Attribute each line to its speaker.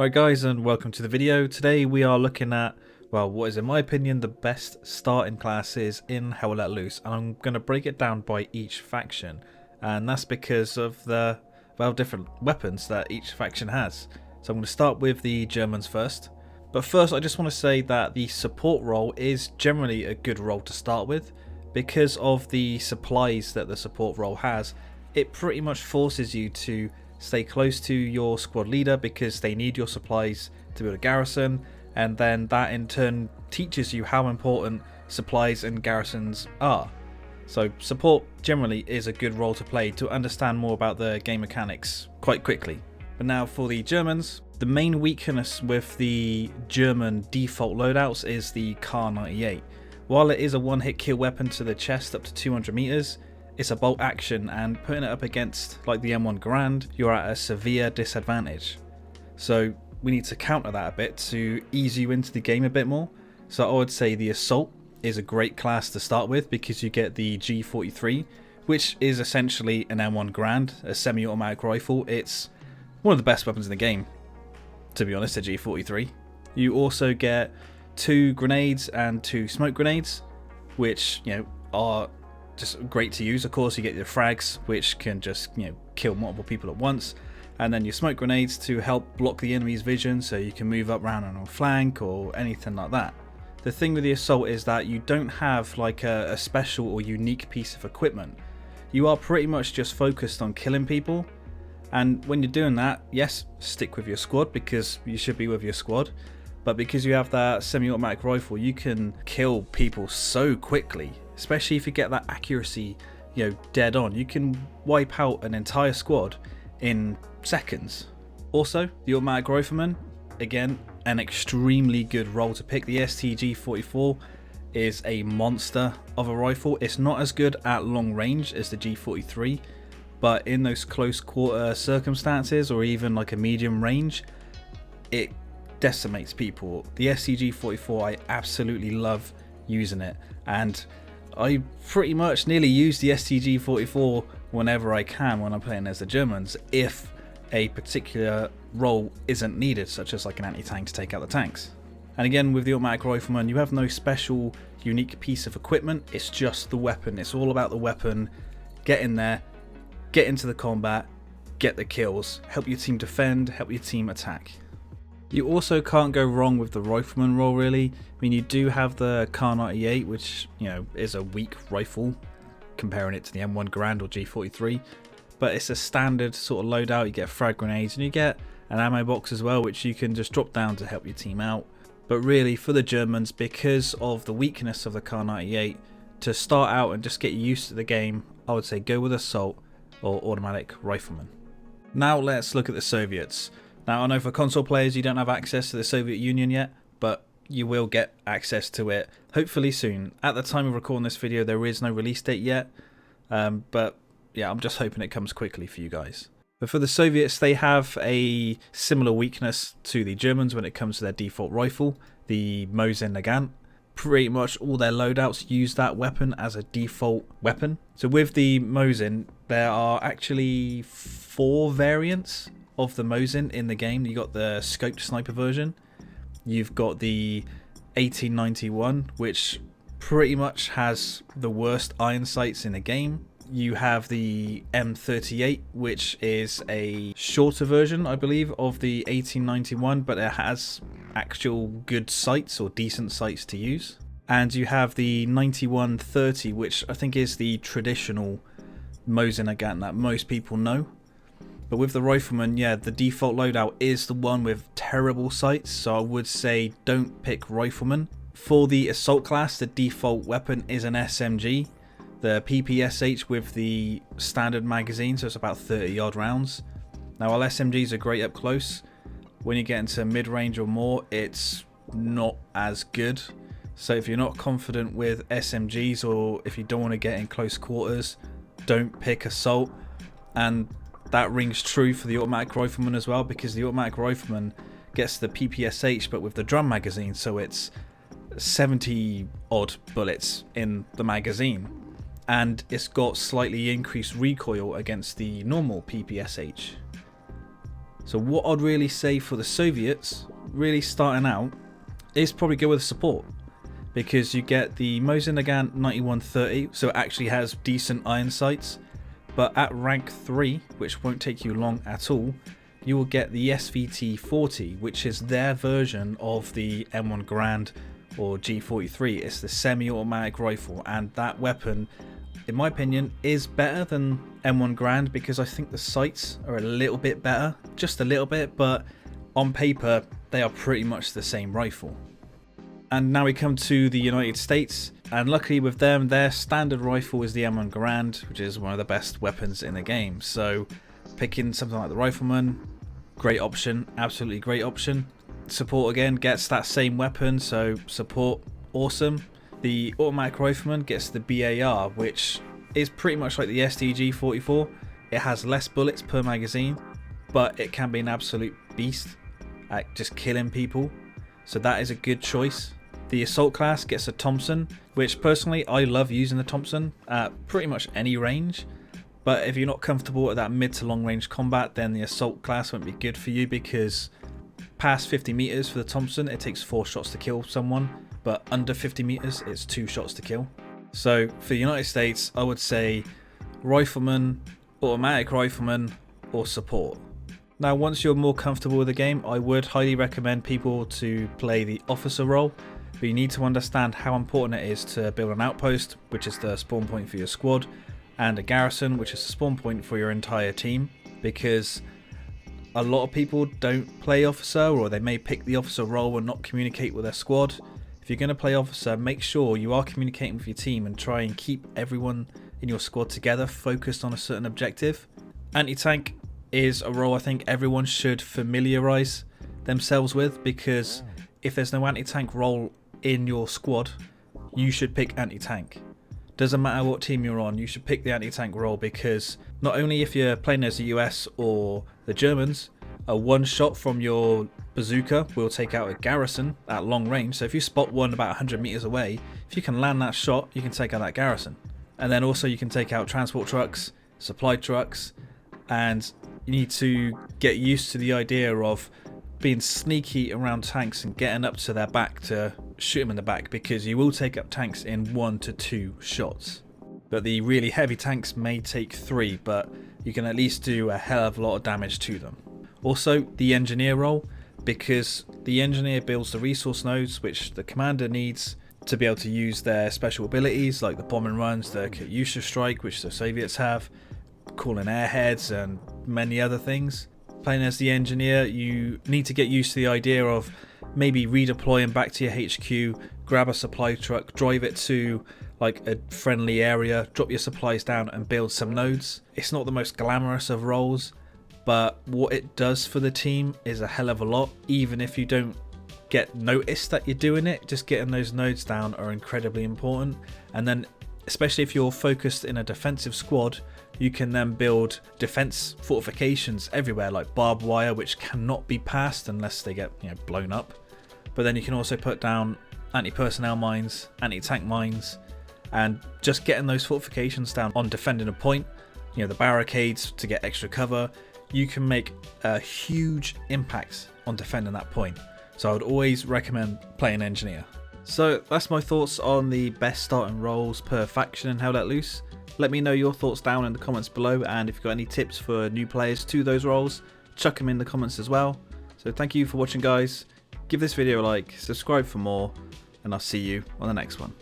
Speaker 1: Alright guys, and welcome to the video. Today we are looking at, well, what is in my opinion the best starting classes in Hell Let Loose, and I'm going to break it down by each faction, and that's because of the, well, different weapons that each faction has. So I'm going to start with the Germans first. But first I just want to say that the support role is generally a good role to start with. Because of the supplies that the support role has, it pretty much forces you to stay close to your squad leader because they need your supplies to build a garrison, and then that in turn teaches you how important supplies and garrisons are. So support generally is a good role to play to understand more about the game mechanics quite quickly. But now for the Germans, the main weakness with the German default loadouts is the Kar 98. While it is a one-hit kill weapon to the chest up to 200 meters, it's a bolt action, and putting it up against like the M1 Garand, you're at a severe disadvantage. So we need to counter that a bit to ease you into the game a bit more. So I would say the Assault is a great class to start with because you get the G43, which is essentially an M1 Garand, a semi-automatic rifle. It's one of the best weapons in the game, to be honest, a G43. You also get 2 grenades and 2 smoke grenades, which, you know, are just great to use. Of course, you get your frags, which can just, you know, kill multiple people at once, and then your smoke grenades to help block the enemy's vision so you can move up round on a flank or anything like that. The thing with the Assault is that you don't have like a special or unique piece of equipment. You are pretty much just focused on killing people, and when you're doing that, yes, stick with your squad because you should be with your squad, but because you have that semi-automatic rifle, you can kill people so quickly. Especially if you get that accuracy, you know, dead on. You can wipe out an entire squad in seconds. Also, the automatic rifleman, again, an extremely good role to pick. The STG-44 is a monster of a rifle. It's not as good at long range as the G43, but in those close quarter circumstances or even like a medium range, it decimates people. The STG-44, I absolutely love using it, and I pretty much nearly use the STG-44 whenever I can when I'm playing as the Germans, if a particular role isn't needed, such as like an anti-tank to take out the tanks. And again, with the automatic rifleman, you have no special unique piece of equipment, it's just the weapon. It's all about the weapon. Get in there, get into the combat, get the kills, help your team defend, help your team attack. You also can't go wrong with the rifleman role, really. I mean, you do have the Kar 98, which, you know, is a weak rifle, comparing it to the M1 Garand or G43, but it's a standard sort of loadout. You get frag grenades and you get an ammo box as well, which you can just drop down to help your team out. But really, for the Germans, because of the weakness of the Kar 98, to start out and just get used to the game, I would say go with Assault or automatic rifleman. Now let's look at the Soviets. Now, I know for console players you don't have access to the Soviet Union yet, but you will get access to it hopefully soon. At the time of recording this video, there is no release date yet, but yeah, I'm just hoping it comes quickly for you guys. But for the Soviets, they have a similar weakness to the Germans when it comes to their default rifle, the Mosin Nagant. Pretty much all their loadouts use that weapon as a default weapon. So with the Mosin, there are actually 4 variants of the Mosin in the game. You got the scoped sniper version, you've got the 1891, which pretty much has the worst iron sights in the game. You have the M38, which is a shorter version, I believe, of the 1891, but it has actual good sights or decent sights to use. And you have the 9130, which I think is the traditional Mosin Nagant that most people know. But with the rifleman, yeah, the default loadout is the one with terrible sights, so I would say don't pick rifleman. For the assault class, the default weapon is an SMG. The PPSH with the standard magazine, so it's about 30 odd rounds. Now, while SMGs are great up close, when you get into mid-range or more, it's not as good. So if you're not confident with SMGs, or if you don't want to get in close quarters, don't pick assault. And that rings true for the automatic rifleman as well, because the automatic rifleman gets the PPSH but with the drum magazine, so it's 70 odd bullets in the magazine, and it's got slightly increased recoil against the normal PPSH. So what I'd really say for the Soviets, really starting out, is probably go with support. Because you get the Mosin Nagant 9130, so it actually has decent iron sights. But at rank 3, which won't take you long at all, you will get the SVT 40, which is their version of the M1 Garand or G43. It's the semi-automatic rifle, and that weapon, in my opinion, is better than M1 Garand because I think the sights are a little bit better, just a little bit, but on paper they are pretty much the same rifle. And now we come to the United States, and luckily with them, their standard rifle is the M1 Garand, which is one of the best weapons in the game. So picking something like the Rifleman, great option, absolutely great option. Support again gets that same weapon, so support, awesome. The automatic Rifleman gets the BAR, which is pretty much like the STG 44. It has less bullets per magazine, but it can be an absolute beast at just killing people. So that is a good choice. The assault class gets a Thompson, which personally I love using the Thompson at pretty much any range. But if you're not comfortable at that mid to long range combat, then the assault class won't be good for you, because past 50 meters for the Thompson, it takes 4 shots to kill someone, but under 50 meters, it's 2 shots to kill. So for the United States, I would say Rifleman, automatic Rifleman, or support. Now, once you're more comfortable with the game, I would highly recommend people to play the officer role, but you need to understand how important it is to build an outpost, which is the spawn point for your squad, and a garrison, which is the spawn point for your entire team, because a lot of people don't play officer, or they may pick the officer role and not communicate with their squad. If you're going to play officer, make sure you are communicating with your team and try and keep everyone in your squad together, focused on a certain objective. Anti-tank is a role I think everyone should familiarize themselves with, because if there's no anti-tank role in your squad, you should pick anti-tank. Doesn't matter what team you're on, you should pick the anti-tank role, because not only if you're playing as the US or the Germans, a one shot from your bazooka will take out a garrison at long range. So if you spot one about 100 meters away, if you can land that shot, you can take out that garrison. And then also you can take out transport trucks, supply trucks, and you need to get used to the idea of being sneaky around tanks and getting up to their back to shoot them in the back, because you will take up tanks in 1 to 2 shots. But the really heavy tanks may take 3, but you can at least do a hell of a lot of damage to them. Also, the engineer role, because the engineer builds the resource nodes which the commander needs to be able to use their special abilities, like the bombing runs, the Katyusha strike, which the Soviets have, calling airheads, and many other things. Playing as the engineer, you need to get used to the idea of maybe redeploying back to your HQ, grab a supply truck, drive it to like a friendly area, drop your supplies down and build some nodes. It's not the most glamorous of roles, but what it does for the team is a hell of a lot. Even if you don't get noticed that you're doing it, just getting those nodes down are incredibly important. And then especially if you're focused in a defensive squad, you can then build defense fortifications everywhere, like barbed wire, which cannot be passed unless they get blown up. But then you can also put down anti-personnel mines, anti-tank mines, and just getting those fortifications down on defending a point, the barricades to get extra cover, you can make a huge impact on defending that point. So I would always recommend playing engineer. So that's my thoughts on the best starting roles per faction in Hell Let Loose. Let me know your thoughts down in the comments below, and if you've got any tips for new players to those roles, chuck them in the comments as well. So thank you for watching, guys. Give this video a like, subscribe for more, and I'll see you on the next one.